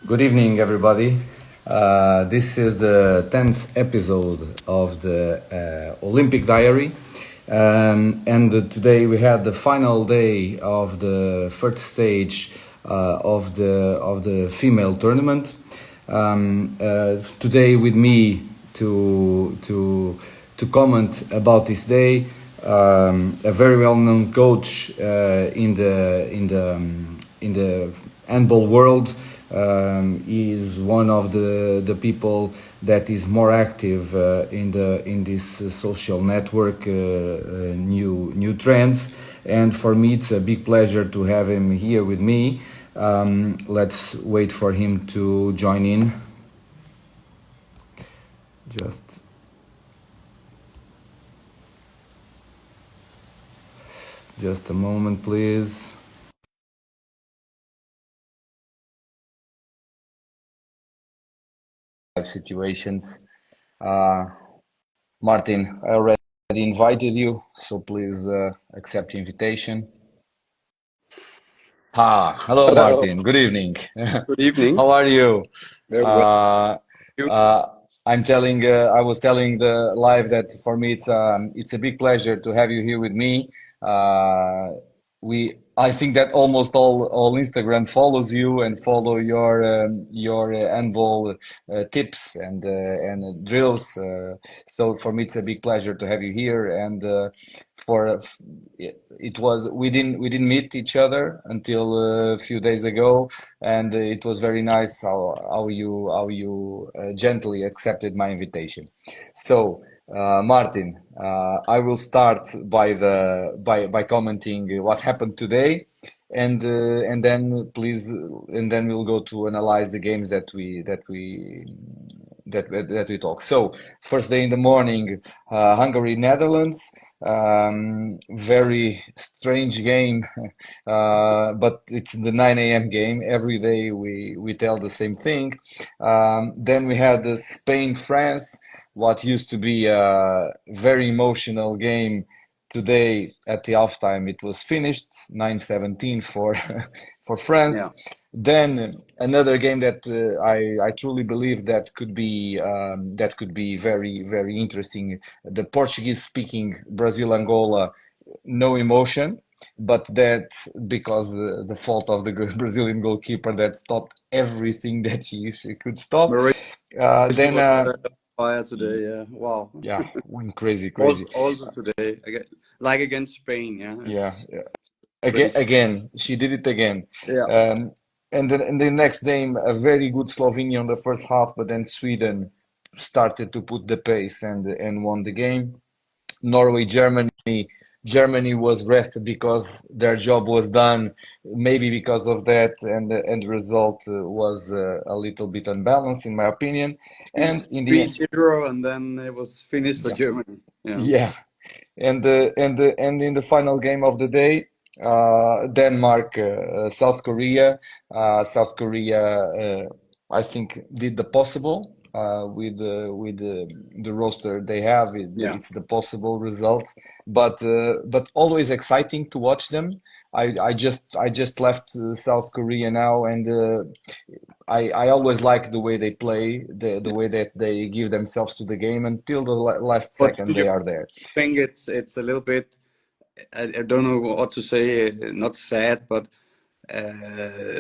Good evening, everybody. This is the 10th episode of the Olympic Diary. And today we had the final day of the first stage of the female tournament. Today with me to comment about this day, a very well-known coach in the handball world. He is one of the people that is more active in this social network, new trends, and for me it's a big pleasure to have him here with me. Let's wait for him to join in. Just just a moment, please. Situations. Uh, Martin, I already invited you, so please accept the invitation. Hello, Hello, Martin. Good evening. good evening. How are you? Very well. Uh, You? uh, I was telling the live that for me it's a big pleasure to have you here with me. Uh, I think that almost all Instagram follows you and follow your handball tips and drills. So for me it's a big pleasure to have you here. And for it was we didn't meet each other until a few days ago, and it was very nice how you gently accepted my invitation. So, Martin, I will start by commenting what happened today, and then please, and then we'll go to analyze the games that we talk. So, first day in the morning, Hungary, Netherlands. Very strange game, but it's the 9 a.m. game. Every day we tell the same thing. Then we had the Spain France, what used to be a very emotional game. Today at the halftime, it was finished 9-17 for for France. Yeah. Then another game that I truly believe that could be very interesting. The Portuguese speaking Brazil Angola, no emotion, but that's because the fault of the Brazilian goalkeeper that stopped everything that she could stop. Mauricio Then was fire today. Yeah. Wow. yeah, went crazy, Also, crazy. also today, like against Spain. Yeah. Yeah, It's yeah. Again, crazy. again, she did it again. Yeah. And then in the next game, a very good Slovenia in the first half, but then Sweden started to put the pace and won the game. Norway, Germany. Germany was rested because their job was done. Maybe because of that, and the end result was a little bit unbalanced, in my opinion. Three, And in the three end, zero, and then it was finished for yeah, Germany. Yeah. yeah. And in the final game of the day, Denmark, South Korea. South Korea, I think, did the possible with the roster they have. Yeah. It's the possible result, but always exciting to watch them. I just left South Korea now, and I always like the way they play, the way that they give themselves to the game until the last But second do you they are there. think it's a little bit? I don't know what to say. Not sad, but uh,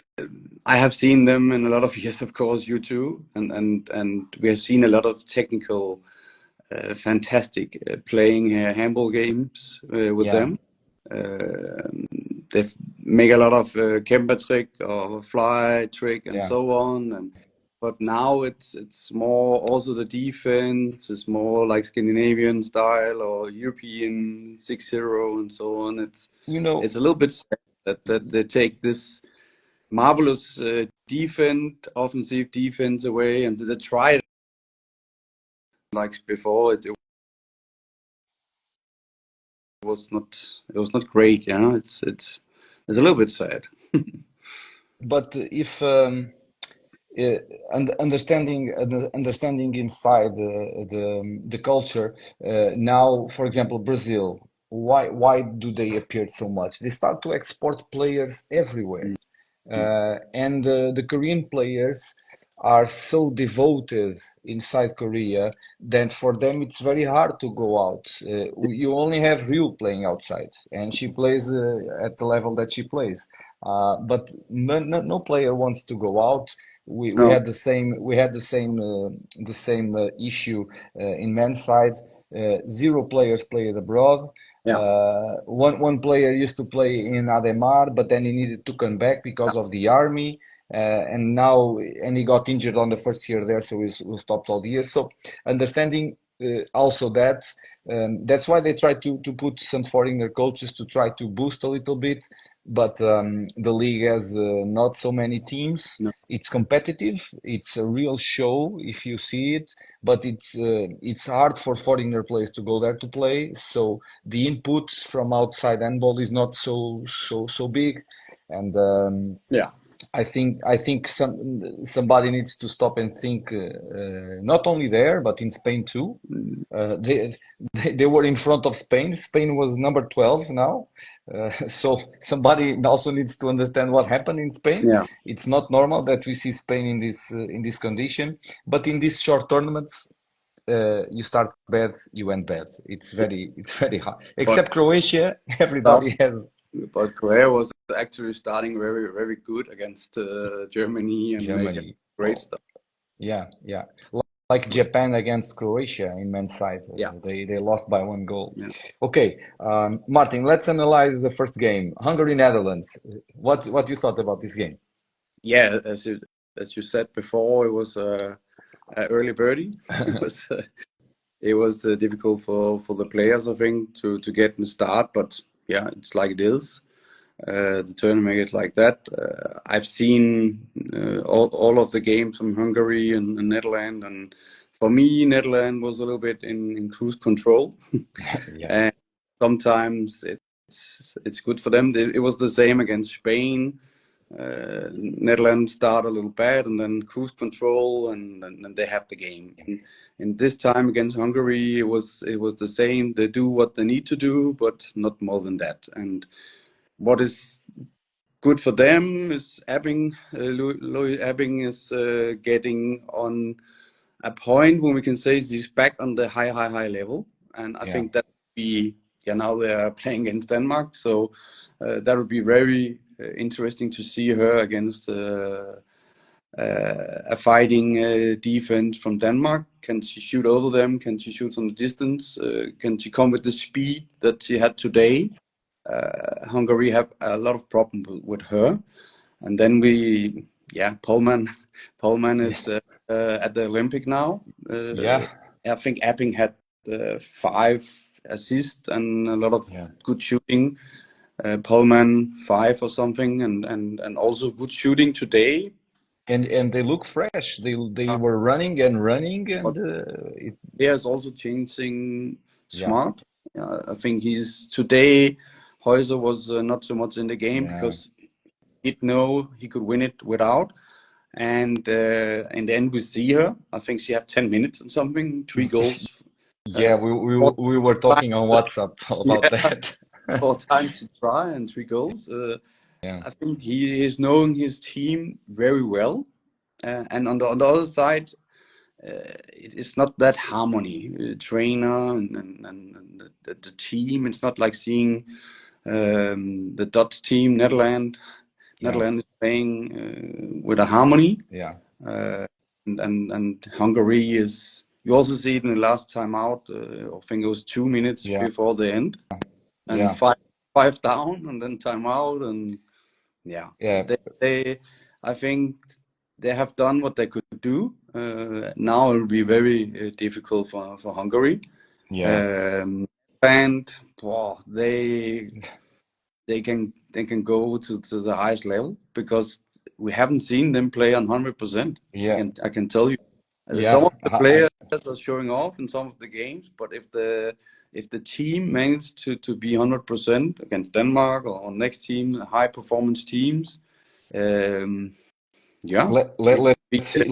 I have seen them in a lot of years, of course, you too, and we have seen a lot of technical, fantastic playing handball games with Yeah, them. Uh, they make a lot of Kemper trick or fly trick and yeah. so on, and but now it's more also the defense is more like Scandinavian style or European 6-0 and so on. You know, It's a little bit sad that they take this marvelous offensive defense away, and they try it like before. It was not great. Yeah, it's a little bit sad. but if uh, understanding inside the culture, now, for example, Brazil, why do they appear so much? They start to export players everywhere. And the Korean players are so devoted inside Korea that for them it's very hard to go out. You only have Ryu playing outside, and she plays at the level that she plays. But no player wants to go out. We No. had the same issue in men's side. Zero players played abroad. Yeah. One player used to play in Ademar, but then he needed to come back because of the army, and he got injured on the first year there, so we stopped all the year. So understanding also that that's why they try to put some foreigner coaches to try to boost a little bit. But the league has not so many teams. No. It's competitive. It's a real show if you see it, but it's hard for foreigner players to go there to play. So the input from outside handball is not so big, and Yeah. I think somebody needs to stop and think not only there but in Spain too. Mm. They were in front of Spain. Spain was number 12 now. So somebody also needs to understand what happened in Spain. Yeah. It's not normal that we see Spain in this condition. But in these short tournaments, you start bad, you end bad. It's very hard. But Except Croatia, start, everybody has but Korea was actually starting very, very good against Germany and making Germany. great Oh, stuff. yeah, yeah. Like Japan against Croatia in men's side. Yeah. They lost by 1 goal. Yeah. Okay, Martin, let's analyze the first game. Hungary, Netherlands. What you thought about this game? Yeah. As you said before, it was a early birdie. It was difficult for the players, I think, to get in the start. But yeah, it's like it is. The tournament is like that. I've seen all of the games from Hungary and Netherlands, and for me, Netherlands was a little bit in cruise control, Yeah, and sometimes it's good for them. It was the same against Spain. Netherlands start a little bad and then cruise control, and they have the game. And this time against Hungary, it was the same. They do what they need to do, but not more than that. And what is good for them is Ebbing. Louis Ebbing is getting on a point when we can say he's back on the high level, and I yeah, think that would be, yeah, now they are playing against Denmark, so that would be very interesting to see her against a fighting defense from Denmark. Can she shoot over them? Can she shoot from the distance? Can she come with the speed that she had today? Hungary have a lot of problems with her. And then Pohlmann. Pohlmann is yes, at the Olympic now. yeah, I think Epping had 5 assists and a lot of yeah. good shooting. Pohlmann 5 or something, and also good shooting today. And they look fresh. They Uh, were running and running, but and he is also changing yeah, smart. I think he's today. Heuser was not so much in the game yeah. because he'd know he could win it without. And in the end, we see her. I think she had 10 minutes and something, 3 goals, Yeah, uh, we, we four we were times, talking on WhatsApp about yeah, that. 4 times to try and 3 goals. Yeah, I think he is knowing his team very well. And on the other side, it's not that harmony. Trainer and the team. It's not like seeing the Dutch team, Netherlands. yeah, Netherlands is playing with a harmony. yeah, Uh, and Hungary is. You also see it in the last time out. I think it was 2 minutes yeah, before the end, and yeah, five down, and then time out, and yeah, yeah, I think they have done what they could do. Now it will be very difficult for Hungary. yeah, Um, and wow, they can go to the highest level because we haven't seen them play on 100%. I yeah, can I can tell you. Some yeah. of the players are showing off in some of the games, but if the team managed to be 100% against Denmark or next team, high performance teams, um, yeah, Let let it would let's be. see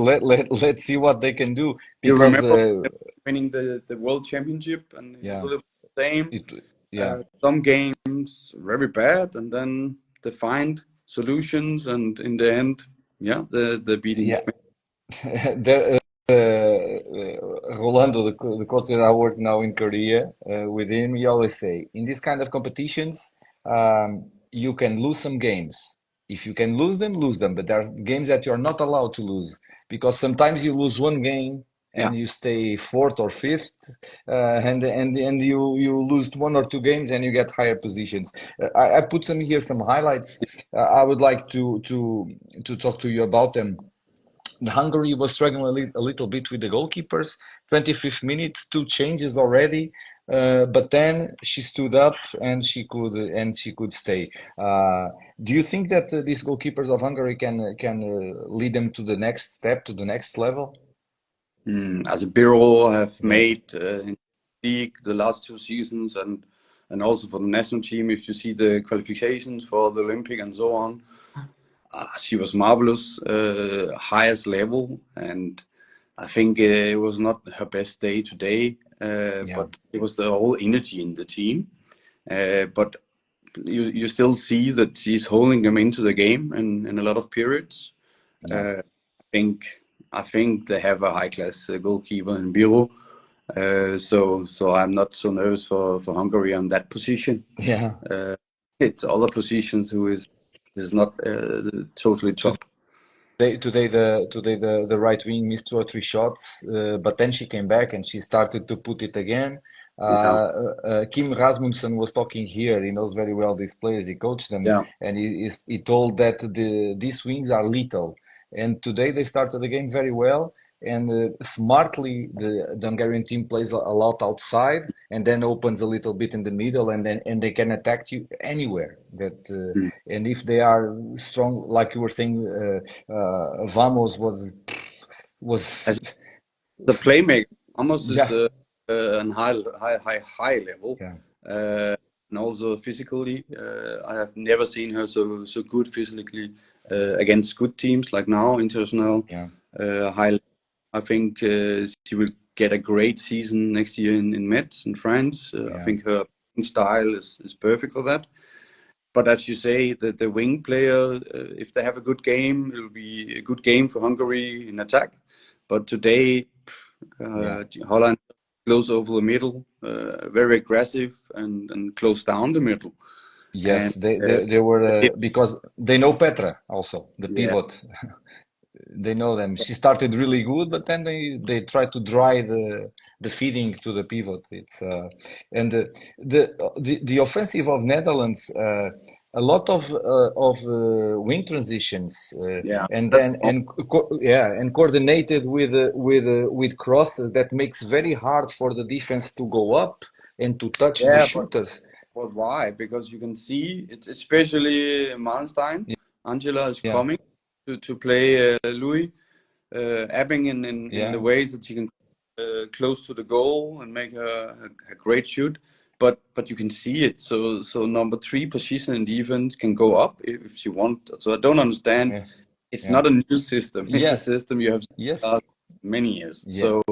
let's see what they can do You because remember winning the world championship, and it was a yeah, little the same. it yeah, Some games very bad, and then they find solutions, and in the end, yeah, the beating Yeah. Spain. The, Rolando, the coach that I work now in Korea with him, he always say, in this kind of competitions, you can lose some games. If you can lose them, but there's games that you're not allowed to lose because sometimes you lose one game Yeah. and you stay fourth or fifth, and you lose one or two games and you get higher positions. I put some highlights. I would like to talk to you about them. Hungary was struggling a little bit with the goalkeepers. 25th minute, two changes already, but then she stood up and she could stay. Do you think that these goalkeepers of Hungary can lead them to the next step, to the next level? As a Biro have Yeah, made in league the last 2 seasons, and also for the national team, if you see the qualifications for the Olympic and so on, she was marvelous, highest level, and I think it was not her best day today, yeah, but it was the whole energy in the team. But you still see that she's holding them into the game in a lot of periods. yeah, Uh, I think I think they have a high class goalkeeper in Biro, so I'm not so nervous for Hungary on that position. yeah. Uh, it's other positions who is not totally top. Today the right wing missed two or three shots, but then she came back and she started to put it again. Yeah, Kim Rasmussen was talking here. He knows very well these players. He coached them, yeah. and he told that these wings are lethal. And today they started the game very well and smartly. The Hungarian team plays a lot outside and then opens a little bit in the middle, and they can attack you anywhere. Mm. And if they are strong, like you were saying. Vamos As was the playmaker, Amos is yeah, an high level, yeah, uh, and also physically. I have never seen her so good physically against good teams like now international yeah, high. I think she will get a great season next year in Metz in France. I yeah, think her style is perfect for that. But as you say, the wing player, if they have a good game, it will be a good game for Hungary in attack. But today, yeah. Holland close over the middle, very aggressive and close down the middle. And Yes, they were because they know Petra also, the yeah, pivot. They know them. She started really good, but then they try to dry the feeding to the pivot. It's and the offensive of Netherlands. A lot of wing transitions yeah, and that's then all yeah, and coordinated with crosses that makes very hard for the defense to go up and to touch the yeah, shooters. but why? Because you can see it's especially Malmstein. Angela is Yeah, coming to play Louis, Ebbing in the yeah, ways that she can close to the goal and make a great shoot. But you can see it. So number three position in defense can go up if she want. So I don't understand. yeah, It's yeah. not a new system. It's a Yes, system you have seen yes, the last many years. yeah. So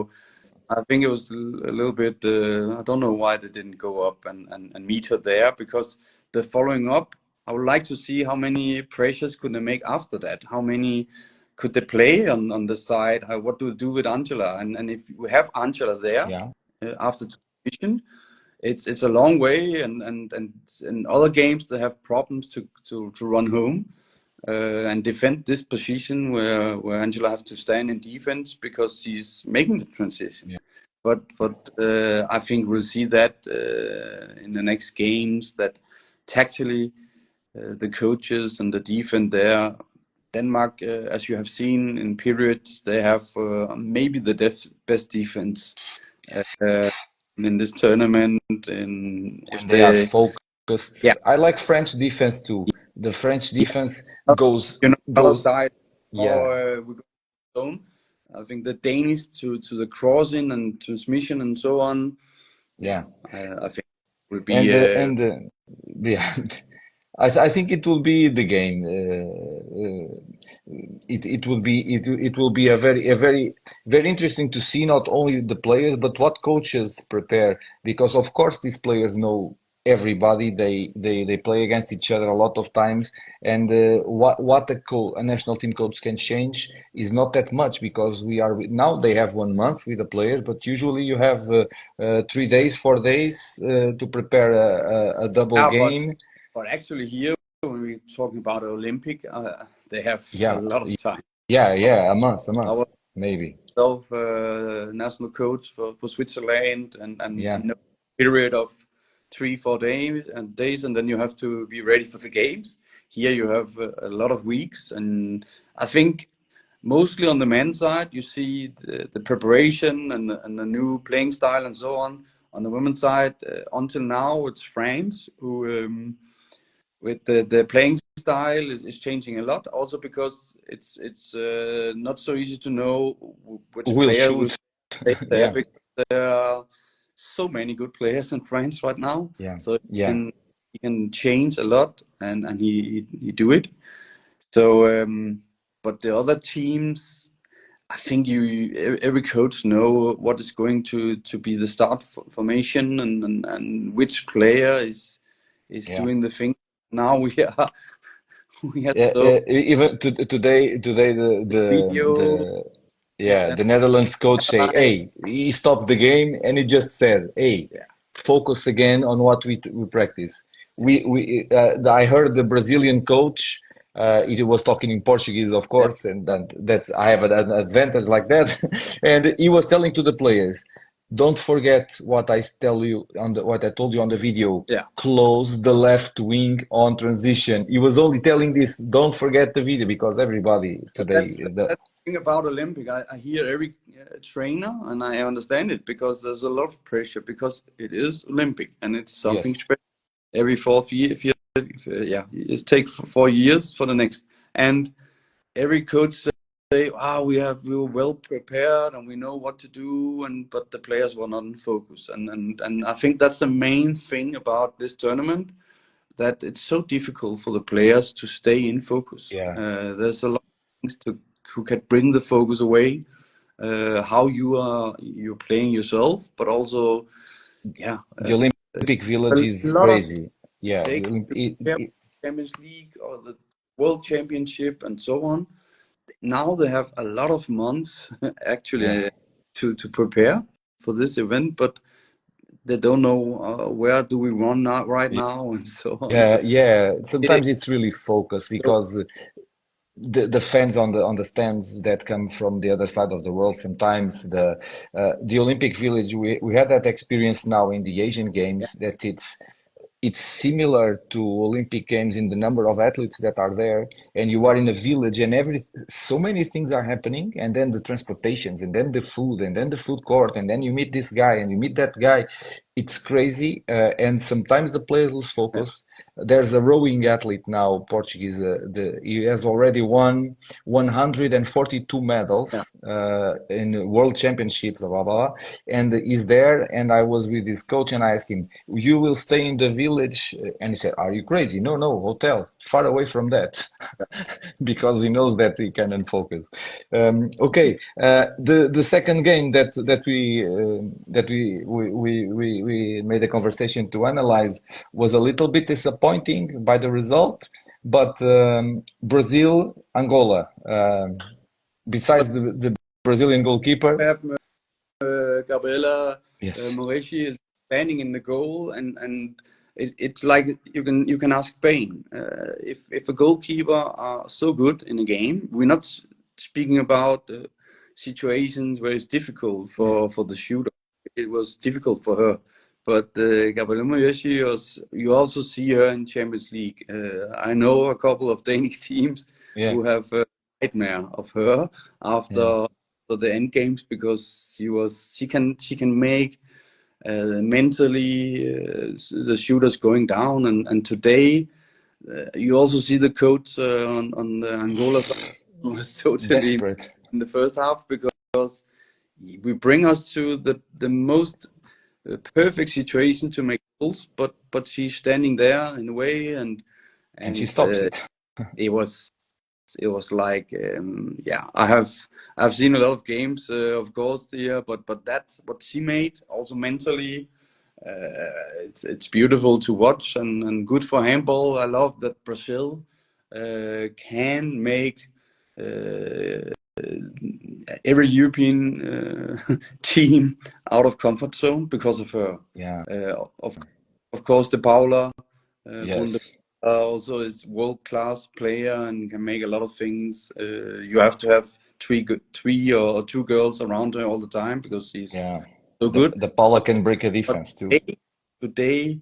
I think it was a little bit. I don't know why they didn't go up and meet her there because the following up. I would like to see how many pressures could they make after that. How many could they play on the side? What do we do with Angela? And if we have Angela there Yeah, after transition, it's a long way. And in other games they have problems to run home and defend this position where Angela has to stand in defense because she's making the transition. yeah. But I think we'll see that in the next games that tactically the coaches and the defense there. Denmark, as you have seen in periods, they have maybe the best defense Yes. in this tournament. And if When they are they, focused. yeah, I like French defense too. The French yeah, defense goes you're not goes outside yeah, or we go zone. I think the Danish to the crossing and transmission and so on. Yeah, yeah. I think will be And yeah. I think it will be the game. It will be a very interesting to see not only the players but what coaches prepare because of course these players know everybody. They play against each other a lot of times, and a national team coach can change is not that much because we are now they have 1 month with the players, but usually you have 3 days, 4 days to prepare a double Yeah, game. but actually here when we're talking about Olympic, they have a Yeah, lot of time. yeah, a I month was maybe. myself national coach for Switzerland, Yeah, and no period of 3 4 days, and then you have to be ready for the games. Here you have a lot of weeks, and I think mostly on the men's side you see the preparation and the new playing style and so on. On the women's side, until now it's France who with the playing style is changing a lot. Also because it's not so easy to know which we'll player will shoot. stay there Yeah, because there are so many good players in France right now. yeah, So yeah, he can change a lot, and he do it. So but the other teams, I think every coach know what is going to be the start formation, and which player is yeah. doing the thing. Now we are we are Yeah, so even today video the and Netherlands coach say, analyze. "Hey, he stopped the game and he just said, hey, Yeah, focus again on what we practice." I heard the Brazilian coach. He was talking in Portuguese, of yeah, course, and that I have an advantage like that. And he was telling to the players, "Don't forget what I tell you on what I told you on the video. yeah. Close the left wing on transition." He was only telling this. Don't forget the video because everybody But today, the that's the thing about Olympic. I hear every trainer, and I understand it because there's a lot of pressure because it is Olympic and it's something yes, special. Every fourth year, if you yeah, it takes 4 years for the next, and every coach say, "Ah, we were well prepared and we know what to do," and but the players were not in focus, and I think that's the main thing about this tournament, that it's so difficult for the players to stay in focus. yeah. There's a lot of things to who can bring the focus away. How you're playing yourself, but also yeah, The Olympic Village a is lot of crazy. Yeah, take to Champions League or the World Championship and so on. Now they have a lot of months yeah. actually to prepare for this event, but they don't know where do we run now right now and so on. Yeah, So yeah. it Sometimes it's really focused so because the fans on the stands that come from the other side of the world. Sometimes the Olympic Village. We had that experience now in the Asian yeah, Games that it's similar to Olympic Games in the number of athletes that are there, and you are in a village, and so many things are happening, and then the transportations, and then the food, and then the food court, and then you meet this guy, and you meet that guy. It's crazy, and sometimes the players lose yeah, focus. There's a rowing athlete now, Portuguese. He has already won 142 yeah. medals in world championships, blah, blah, blah. And he's there. And I was with his coach and I asked him, "You will stay in the village?" And he said, "Are you crazy? No, no, hotel, far away from that." Because he knows that he cannot focus. Okay, the second game that we made a conversation to analyze was a little bit disappointing by the result, but Brazil, Angola. But Besides the Brazilian we goalkeeper, have Gabriela yes, Moretti is standing in the goal, and it's like you can ask Spain if a goalkeeper are so good in a game. We're not speaking about situations where it's difficult yeah, for the shooter. It was difficult for her, but Gabriela Moretti was. You also see her in Champions League. I know a couple of Danish teams yeah, who have a nightmare of her yeah, after the end games because she can make mentally the shooters going down, and today you also see the coach on the Angola side was totally desperate. in the first half because we bring us to the most perfect situation to make goals, but she's standing there in a way, and And she and stops it. it was like yeah, I've seen a lot of games of course here, but that's what she made also mentally. It's beautiful to watch and good for handball. I love that Brazil can make uh, every European team out of comfort zone because of her. Yeah. Of course, the Paula Bunde Yes. also is world-class player and can make a lot of things. You have to have three or two girls around her all the time because she's Yeah. so The good. the Paula But, can break a but defense too. today,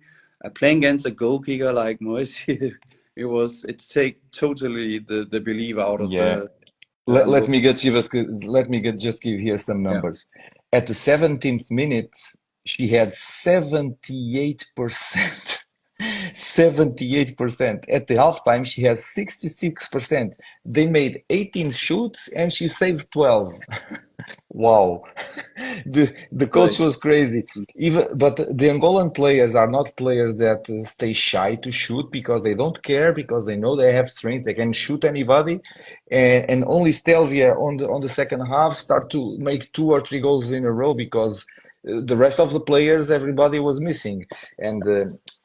playing against a goal kicker like Moise, it take totally the belief out of Yeah. the Let Angola. me just give here some Yeah, numbers. At the 17th minute, she had 78%. 78%. At the halftime, she has 66%. They made 18 shoots and she saved 12. Wow. The coach great. was crazy. But the Angolan players are not players that stay shy to shoot because they don't care, because they know they have strength, they can shoot anybody. And only Stelvia on the second half start to make two or three goals in a row because the rest of the players, everybody was missing. And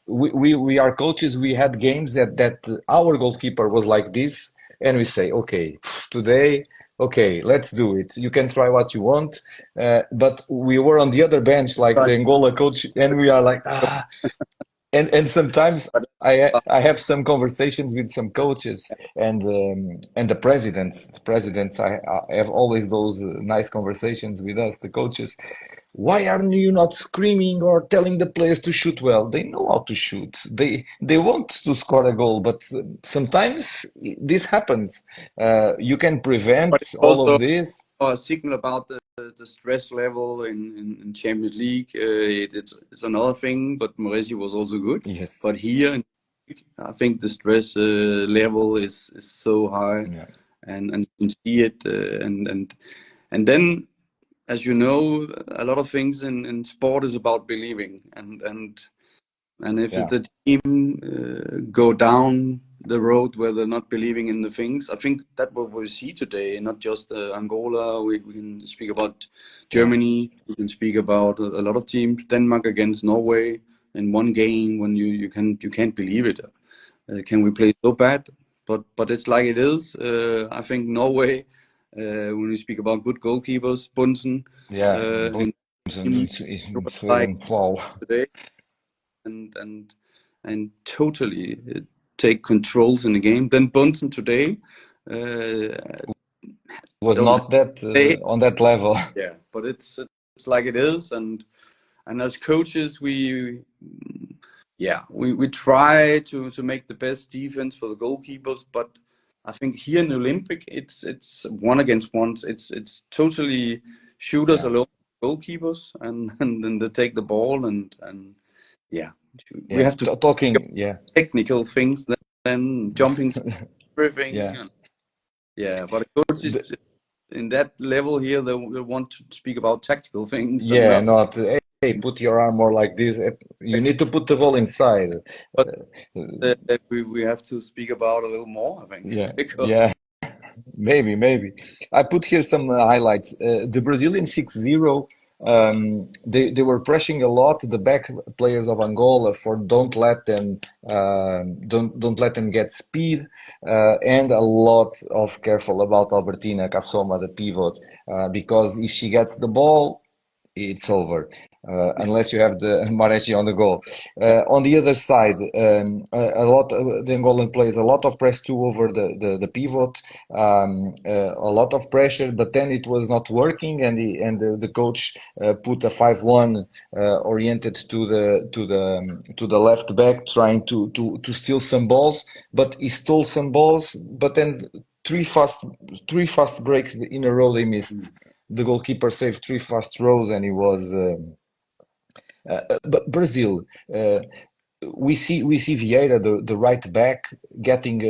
we are coaches, we had games that our goalkeeper was like this, and we say, okay, today, okay, let's do it. You can try what you want. But we were on the other bench, like the Right. Angola coach, and we are like, ah. And sometimes I have some conversations with some coaches and the presidents. The presidents, I have always those nice conversations with us, the coaches. Why are you not screaming or telling the players to shoot well? They know how to shoot. They want to score a goal, but sometimes this happens. You can But prevent it's all of also this. a signal about the stress level in Champions League. It's another thing, but Moresi was also good. Yes. But here, I think the stress level is so high, Yeah. and you can see it. And then, as you know, a lot of things in sport is about believing, and if Yeah. the team go down the road where they're not believing in the things, I think that what we see today, not just Angola. We can speak about Yeah. Germany. We can speak about a lot of teams. Denmark against Norway in one game when you can't believe it. Can we play so bad? But it's like it is. I think Norway. When we speak about good goalkeepers, Bunsen, Yeah. in Bones team, it in was like Sweden. Wow. today and totally take controls in the game. Then Bunsen today Was don't have not that play. on that level. Yeah, but it's like it is, and as coaches we try to make the best defense for the goalkeepers, but I think here in the Olympic it's one against one. It's totally shooters Yeah. alone, goalkeepers, and then they take the ball and yeah, we Yeah. have to Talking. Yeah. technical things than jumping to everything. Yeah. And yeah, but the coaches The, in that level here, they want to speak about tactical things and yeah. not. Not. Hey, put your arm more like this. You need to put the ball inside. But Uh, we have to speak about a little more, I think, yeah. because Yeah. Maybe. I put here some highlights. The Brazilian 6-0, they were pressing a lot the back players of Angola for don't let them get speed, and a lot of careful about Albertina Cassoma, the pivot, because if she gets the ball, it's over. Unless you have the Marechi on the goal. On the other side, the Angolan plays a lot of press too over the pivot, a lot of pressure, but then it was not working, and the coach put a 5-1 oriented to the left back, trying to steal some balls, but he stole some balls, but then three fast breaks in a row they missed. The goalkeeper saved three fast throws, and he was. But Brazil, we see Vieira, the right back, getting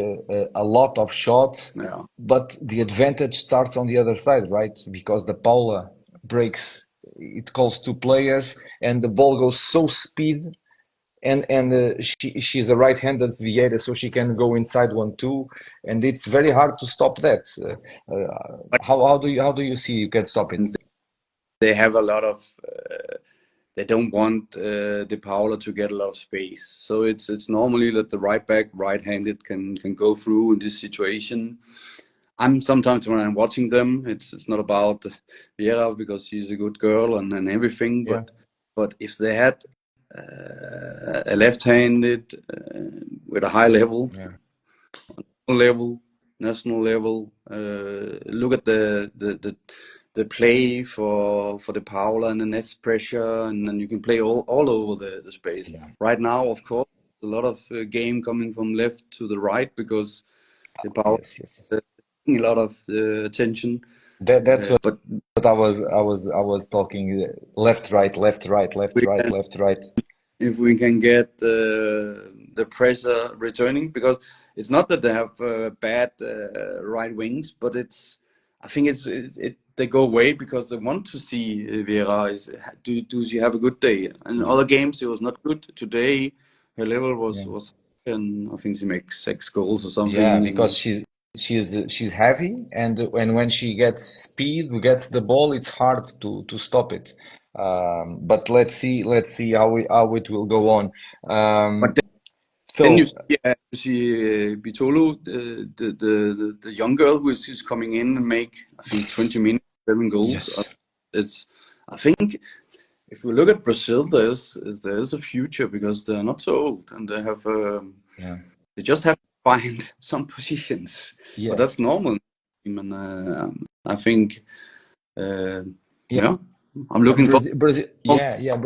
a lot of shots, yeah, but the advantage starts on the other side, right? Because the Paula breaks, it calls two players, and the ball goes so speed. And she's a right-handed Vieira, so she can go inside 1-2, and it's very hard to stop that. but How do you see you can stop it? they have a lot of they don't want De Paula to get a lot of space. So it's normally that the right back, right-handed, can go through in this situation. I'm sometimes when I'm watching them, it's not about Vera because she's a good girl and everything, Yeah, but if they had a left-handed with a high yeah, level, national level, look at the play for the Paula and the net pressure, and then you can play all over the space. yeah. Right now, of course, a lot of game coming from left to the right because the Paula Yes, yes, yes. a lot of attention. That's what But I was talking left, right, left, right, left, we right, can, left, right. if we can get the pressure returning, because it's not that they have bad right wings, but I think they go away because they want to see Vera do she have a good day? And Yeah, other games it was not good. Today her level yeah, was and I think she makes 6 goals or yeah. something. Because she's heavy, and when she gets speed, gets the ball, it's hard to stop it. But let's see how it will go on. But then So you see Bitolo, the young girl who's coming in and make I think 20 minutes, 7 goals. yes, It's I think if we look at Brazil, there's a future because they're not so old and yeah, they just have to find some positions, but yes. that's normal. And I think uh, yeah, I'm Yeah, looking for. Brazil, yeah, yeah.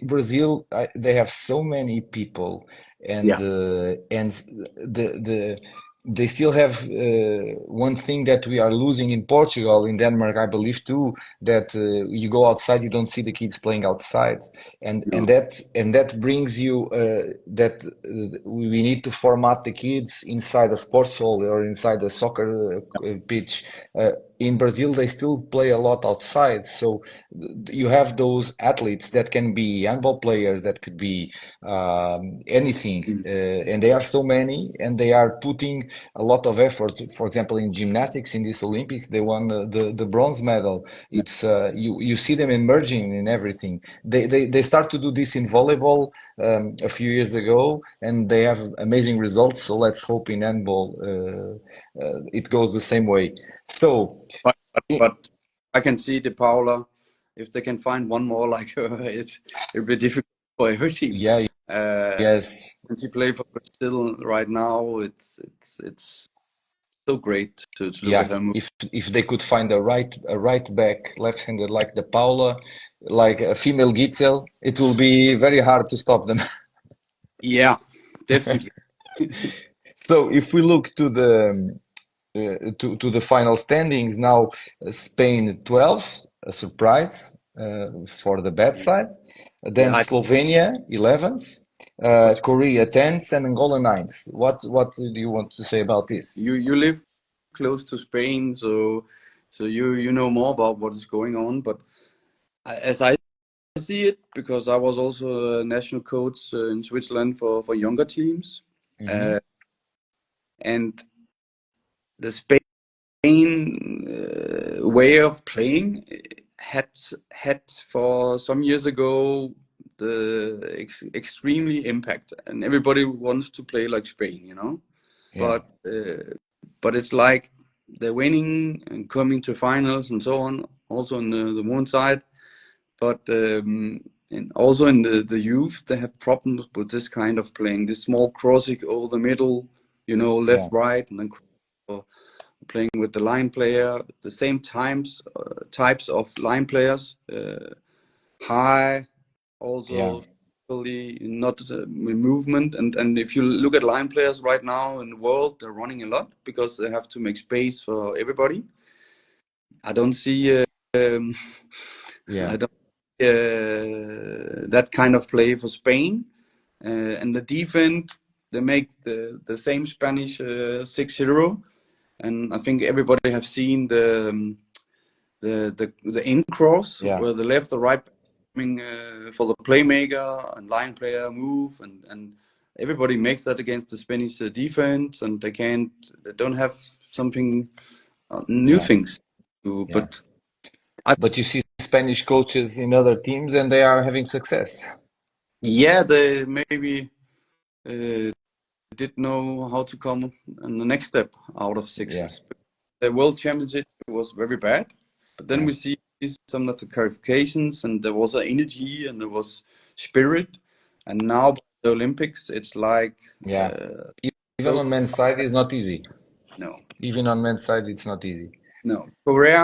Brazil, they have so many people, Yeah, and they still have one thing that we are losing in Portugal, in Denmark, I believe too. That you go outside, you don't see the kids playing outside, and no, and that brings you that we need to format the kids inside a sports hall or inside a soccer pitch. In Brazil, they still play a lot outside, so you have those athletes that can be handball players, that could be anything, mm, and they are so many, and they are putting a lot of effort. For example, in gymnastics, in this Olympics, they won the bronze medal. no. It's you see them emerging in everything. They start to do this in volleyball a few years ago, and they have amazing results. So let's hope in handball it goes the same way. So. But I can see De Paula. If they can find one more like her, it'll be difficult for every team. Yeah, Uh, yes. when she play for Brazil right now, it's so great to look at Yeah, her move. if they could find a right back, left-handed like the Paula, like a female Gitzel, it will be very hard to stop them. Yeah, definitely. So if we look to the final standings now, Spain 12, a surprise for the bad side. Then Yeah, Slovenia 11th, that's Korea 10th, and Angola 9th. What do you want to say about this? you live close to Spain, so you know more about what is going on. But as I see it, because I was also a national coach in Switzerland for younger teams, Hmm. uh, and the Spain way of playing had had for some years ago the extremely impact, and everybody wants to play like Spain, you know. Yeah, But it's like they're winning and coming to finals and so on. Also on the women's side, but and also in the youth, they have problems with this kind of playing. This small crossing over the middle, left, yeah, right, and then playing with the line player. The same types of line players, high, yeah, also physically not with movement. And if you look at line players right now in the world, they're running a lot because they have to make space for everybody. I don't see. Um, yeah, I don't that kind of play for Spain. And the defense, they make the same Spanish 6-0. And I think everybody have seen the in cross yeah, where the left or right coming for the playmaker and line player move, and everybody makes that against the Spanish defense, and they don't have something new yeah, things to. yeah. But I But you see Spanish coaches in other teams and they are having success. Yeah, they maybe uh, did know how to come on the next step out of Yeah, sixes. The World Championship was very bad, but then yeah, we see some of the qualifications, and there was an energy and there was spirit. And now the Olympics, it's like yeah. Even so on men's side, it's not easy. no, Even on men's side, it's not easy. no. Korea,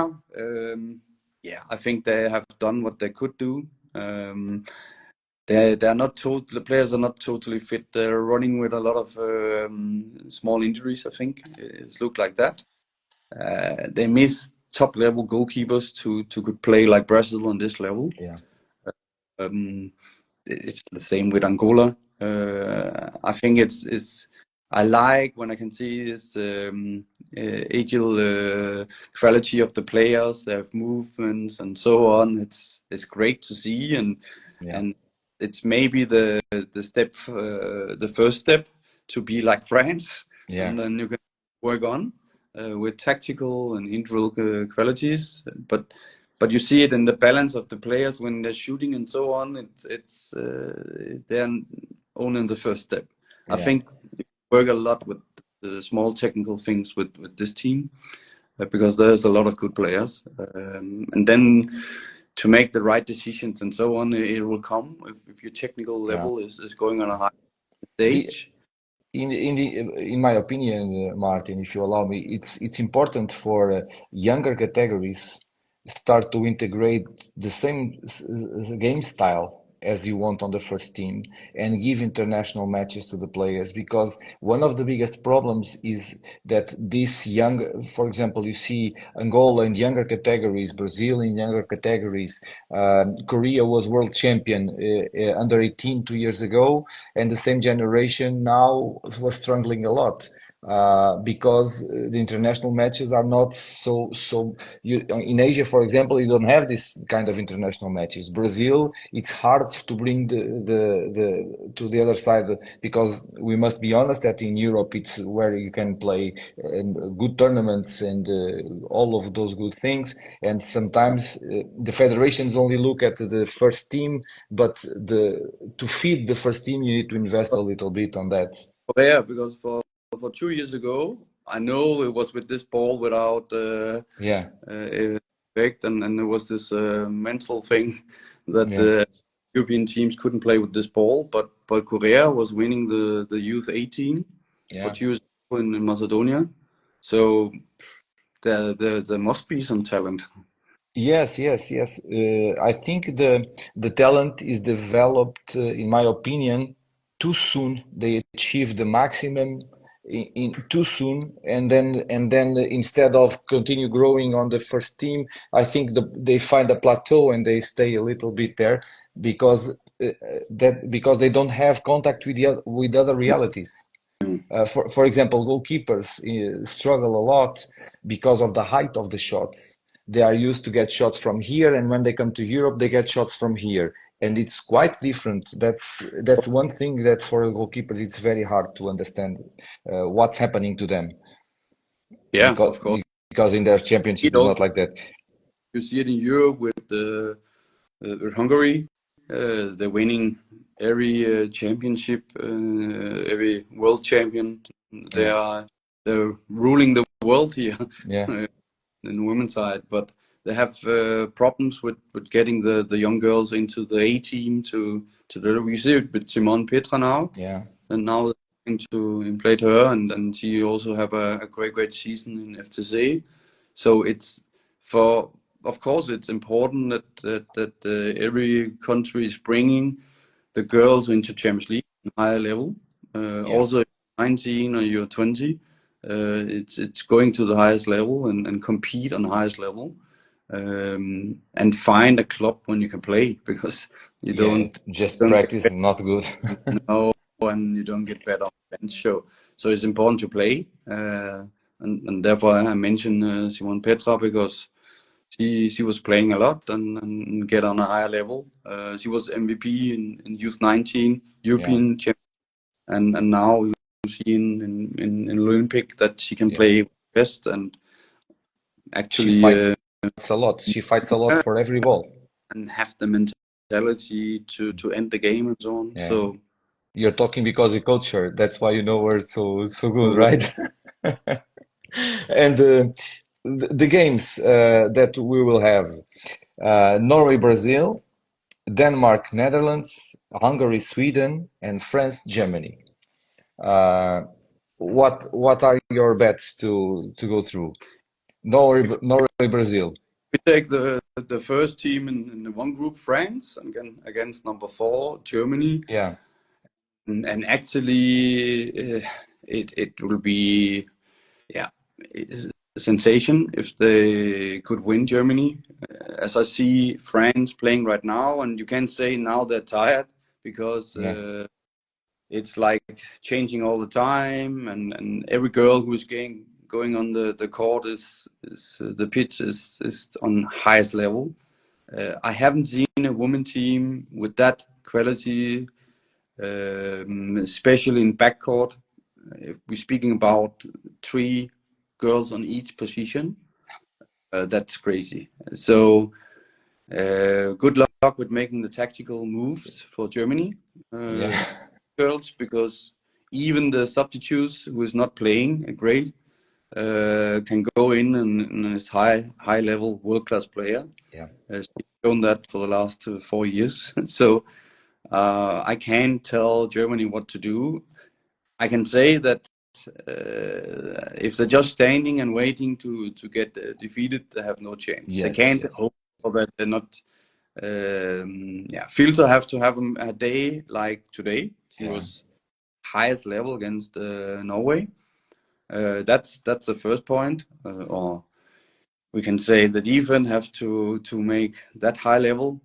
yeah, I think they have done what they could do. Um, they're not total. The players are not totally fit. They're running with a lot of small injuries. I think it's looked like that. They miss top level goalkeepers to could play like Brazil on this level. Yeah, Um, it's the same with Angola. I think it's I like when I can see this agile quality of the players. They have movements and so on. It's great to see, yeah, and it's maybe the step, the first step to be like France, yeah, and then you can work on with tactical and individual qualities. But you see it in the balance of the players when they're shooting and so on. It's they're only in the first step. I yeah, think you work a lot with the small technical things with this team because there's a lot of good players, and then to make the right decisions and so on, it will come if your technical yeah. level is going on a high The stage. in my opinion, Martin, if you allow me, it's important for younger categories start to integrate the same game style as you want on the first team and give international matches to the players because one of the biggest problems is that this young, for example, you see Angola in younger categories, Brazil in younger categories, Korea was world champion under 18 2 years ago, and the same generation now was struggling a lot because the international matches are not so. In Asia, for example, you don't have this kind of international matches. Brazil, it's hard to bring the to the other side because we must be honest that in Europe it's where you can play good tournaments and all of those good things. And sometimes the federations only look at the first team, but the to feed the first team, you need to invest a little bit on that. Yeah, because for 2 years ago, I know it was with this ball without Yeah, effect, and there was this mental thing that yeah, the European teams couldn't play with this ball, but Korea was winning the youth 18 for yeah. 2 years ago in Macedonia, so there must be some talent. Yes, yes, yes. I think the talent is developed, in my opinion, too soon. They achieve the maximum in too soon, and then instead of continue growing on the first team, I think they find a plateau and they stay a little bit there because because they don't have contact with with other realities. For example, goalkeepers struggle a lot because of the height of the shots. They are used to get shots from here, and when they come to Europe, they get shots from here, and it's quite different. That's one thing that for goalkeepers it's very hard to understand what's happening to them Yeah, because of course. because in their championship It is also not like that. you see it in Europe with Hungary. They're winning every championship, every world champion. They Yeah, are they're ruling the world here yeah, in the women's side, but they have problems with getting the young girls into the A team to the. We see it with Simone Petra now, yeah, and now they're going to inflate her, and she also have a great season in FTC. So it's for of course it's important that every country is bringing the girls into Champions League higher level. yeah. Also, 19 or you're 20, it's going to the highest level and compete on the highest level, and find a club when you can play because you Yeah, just don't get practice not good. no, and you don't get better on the bench. So it's important to play, and therefore I mentioned Simon Petra because she was playing a lot and get on a higher level. She was MVP in Youth 19 Yeah, European champion, and now you see in Olympic that she can yeah. play best and She actually fight fights a lot. She fights a lot for every ball. and have the mentality to end the game and so on. Yeah. So, You're talking because you coach her. That's why you know her so good, so right? And the games that we will have, Norway, Brazil, Denmark, Netherlands, Hungary, Sweden, and France, Germany. Uh, what are your bets to go through? if Norway, Brazil. we take the first team in the one group, France, and against number 4, Germany, Yeah, and actually it will be, yeah, it's a sensation if they could win Germany. As I see France playing right now, and you can say now they're tired because yeah, it's like changing all the time, and every girl who's going on the court is the pitch is on highest level. I haven't seen a women team with that quality, especially in backcourt. If we're speaking about 3 girls on each position, that's crazy. So good luck with making the tactical moves for Germany yeah, girls, because even the substitutes who is not playing great can go in and is high level world class player. yeah, She's shown that for the last 4 years. So I can't tell Germany what to do. I can say that if they're just standing and waiting to get defeated, they have no chance. They yes, can't yes, hope for that. They're not. Filter have to have a day like today. She yeah, was highest level against Norway. That's the first point. Or we can say the defense have to make that high level.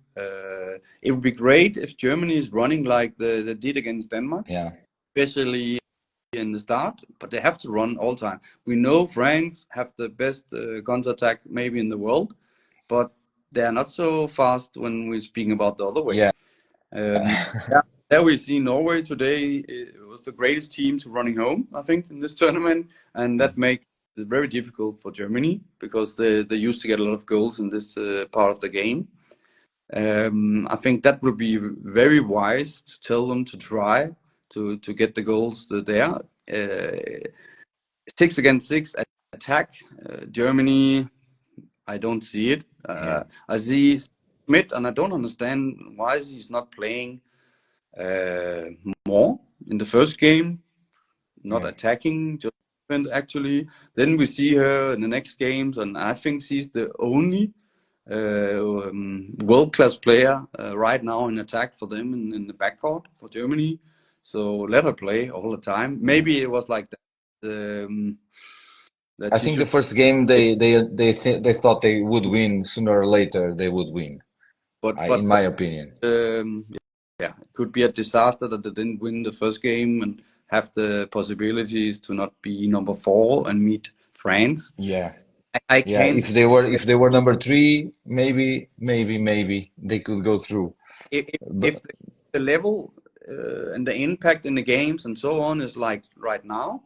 It would be great if Germany is running like they did against Denmark, yeah, especially in the start. But they have to run all time. We know France have the best counter attack maybe in the world, but they are not so fast when we're speaking about the other way. yeah, Yeah, there we see Norway today. It was the greatest team to running home, I think, in this tournament, and that makes it very difficult for Germany because they used to get a lot of goals in this part of the game. I think that would be very wise to tell them to try to get the goals there. 6 against 6 attack, Germany. I don't see it. yeah, I see Schmidt, and I don't understand why he's not playing uh, more in the first game, not yeah, attacking, just defend actually. Then we see her in the next games, and I think she's the only world-class player right now in attack for them in the backcourt for Germany. So let her play all the time. yeah. Maybe it was like that I she think the should. first game they thought they would win sooner or later. They would win, But in but my opinion. um, yeah, it could be a disaster that they didn't win the first game and have the possibilities to not be number 4 and meet France. Yeah, I yeah. can't. If they were number three, maybe they could go through. But If the level and the impact in the games and so on is like right now,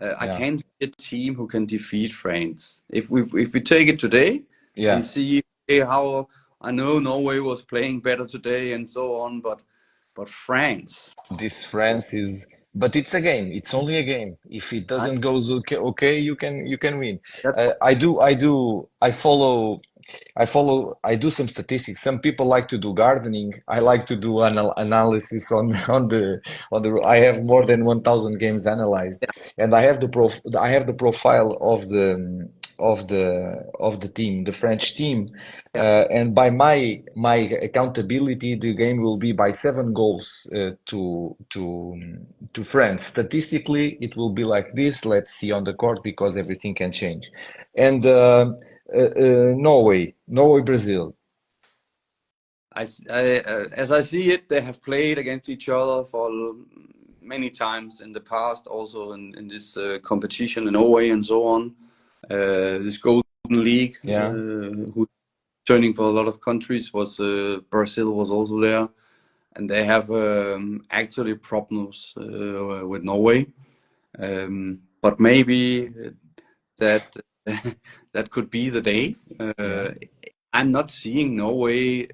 I yeah, can't see a team who can defeat France. If we take it today yeah. and see, okay, how I know Norway was playing better today and so on, but France, This France is, but it's a game. It's only a game. If it I, doesn't go okay, you can win. that's I do some statistics. Some people like to do gardening. I like to do analysis on I have more than 1,000 games analyzed, and I have the profile of the team, the French team, yeah. and by my accountability, the game will be by 7 goals to France. Statistically, it will be like this. Let's see on the court because everything can change. And Norway, Brazil. As I see it, they have played against each other for many times in the past, also in this competition in Norway and so on. This Golden League, Yeah, who turning for a lot of countries, was Brazil was also there, and they have actually problems with Norway. But maybe that that could be the day. Yeah, I'm not seeing Norway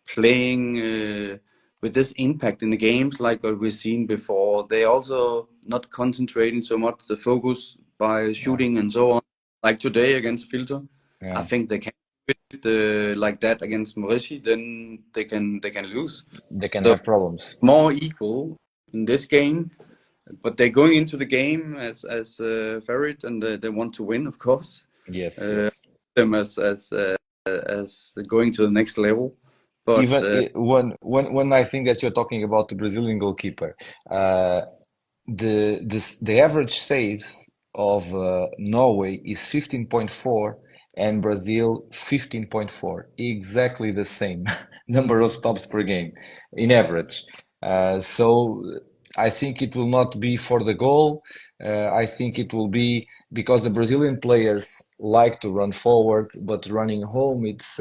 playing with this impact in the games like what we've seen before. They also not concentrating so much the focus by yeah, shooting and so on. Like today against Filter, I yeah. think they can do it like that against Maurici, then they can lose. They can So have problems. more equal in this game, but they're going into the game as favorite, and they want to win, of course. Yes, Uh, yes. them as going to the next level. But Even when I think that you're talking about the Brazilian goalkeeper, uh, the average saves of Norway is 15.4 and Brazil 15.4. Exactly the same number of stops per game in average. So I think it will not be for the goal. I think it will be because the Brazilian players like to run forward, but running home, it's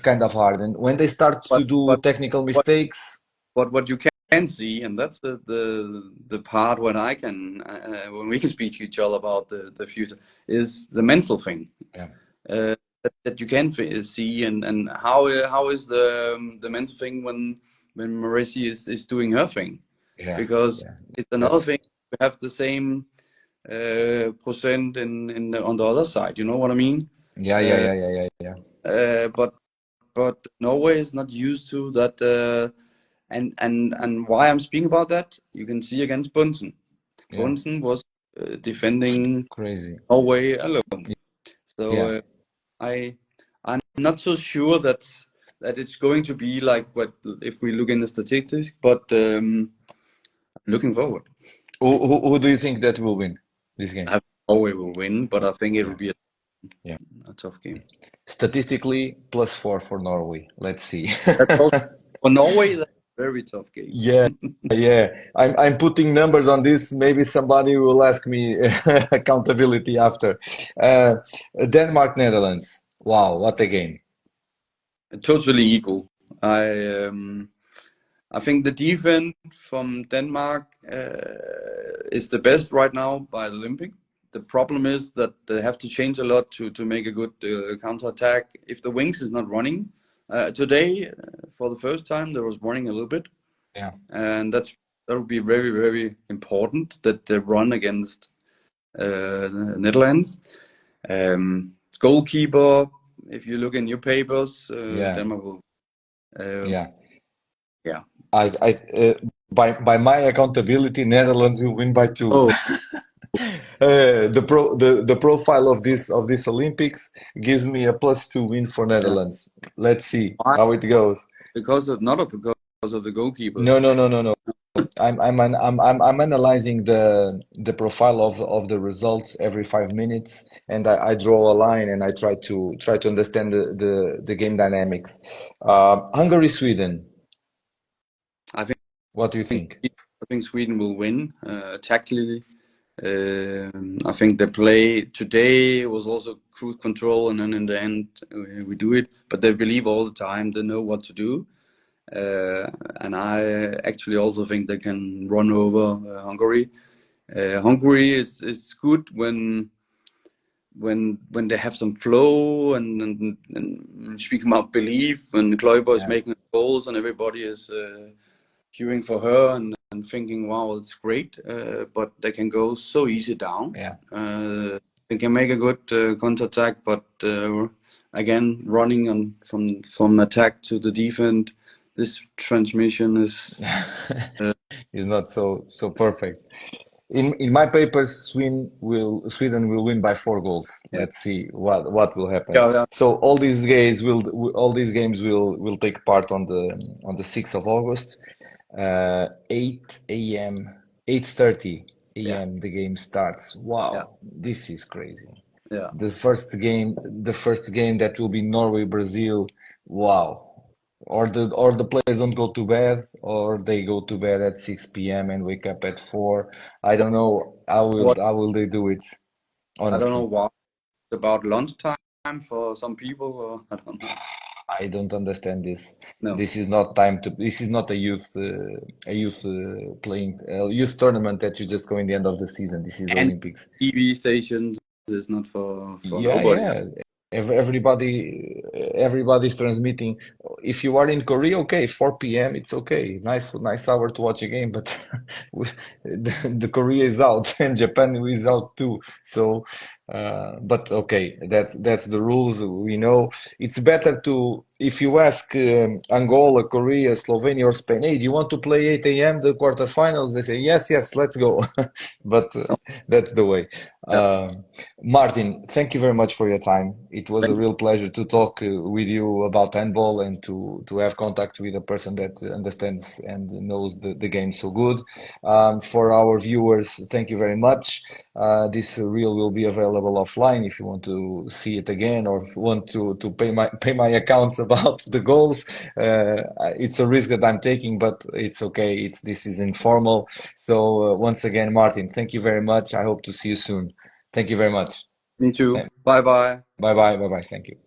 kind of hard. And when they start to but do but technical what mistakes, what you can see, and that's the part when I can when we can speak to each other about the future, is the mental thing. yeah, That you can see, and how is the mental thing when Maurici is doing her thing, yeah, because yeah. it's another That's thing to have the same percent on the other side. You know what I mean? yeah, yeah, Uh, yeah, yeah, yeah, yeah, but Norway is not used to that. And why I'm speaking about that, you can see against Bunsen. yeah. Bunsen was defending Crazy. Norway alone. So Yeah. I'm not so sure that it's going to be like what if we look in the statistics, but looking forward. Who do you think that will win this game? I think Norway will win, but I think it will Yeah, be yeah. a tough game. Statistically, +4 for Norway. Let's see. That's also for Norway. That's a very tough game. Yeah, yeah. I'm putting numbers on this. Maybe somebody will ask me accountability after. Uh, Denmark, Netherlands. Wow, what a game. Totally equal. I um, I think the defense from Denmark is the best right now by the Olympic. The problem is that they have to change a lot to make a good counter attack. If the wings is not running today, for the first time, there was running a little bit, Yeah, and that would be very very important that they run against the Netherlands. Goalkeeper, if you look in your papers, yeah, Denmark will. Uh, yeah. yeah. By my accountability, Netherlands will win by two. Oh, The profile of this Olympics gives me a +2 win for yeah. Netherlands. Let's see Why? how it goes. Because of not because of the goalkeeper. No, no, no, no, no. I'm analyzing the profile of the results every 5 minutes, and I draw a line and I try to understand the game dynamics. Hungary, Sweden. I think What do you think? I think Sweden will win tactically. I think the play today was also cruise control, and then in the end we do it. But they believe all the time. They know what to do, uh, and I actually also think they can run over Hungary. Hungary is good when they have some flow and speaking about belief, when Kloiber is Yeah, making goals and everybody is cheering for her and thinking, wow, it's great, but they can go so easy down. yeah. They can make a good counter attack, but again, running on from attack to the defense, this transmission is It's not so perfect. In my papers, Sweden will win by 4 goals. yeah, Let's see what will happen. yeah, yeah, So all these games will take part on the 6th of August, 8 a.m. 8:30 yeah, a.m. the game starts. yeah, Wow, this is crazy. yeah. The first game that will be Norway Brazil. Wow. Or the players don't go to bed, or they go to bed at 6 p.m. and wake up at 4. I don't know What how will they do it, I don't know honestly. why. About lunchtime for some people, or I don't know. I don't understand this. No. This is not time to. This is not a youth playing a youth tournament that you just go in the end of the season. This is And Olympics. TV stations is not for Yeah, nobody. yeah. Everybody's transmitting. If you are in Korea, okay, 4 p.m. It's okay. Nice hour to watch a game. But the Korea is out and Japan is out too. So, but okay, that's the rules. We know it's better to if you ask Angola, Korea, Slovenia, or Spain, hey, do you want to play 8 a.m. the quarterfinals? They say yes, yes, let's go. But that's the way. Yeah. Um, Martin, thank you very much for your time. It was a Thank real pleasure to talk with you about handball and to have contact with a person that understands and knows the game so good. For our viewers, thank you very much. This reel will be available offline if you want to see it again or if you want to pay my accounts about the goals. It's a risk that I'm taking, but it's okay. This is informal. So once again, Martin, thank you very much. I hope to see you soon. Thank you very much. Me too. Bye bye. Bye bye. Bye bye. Thank you.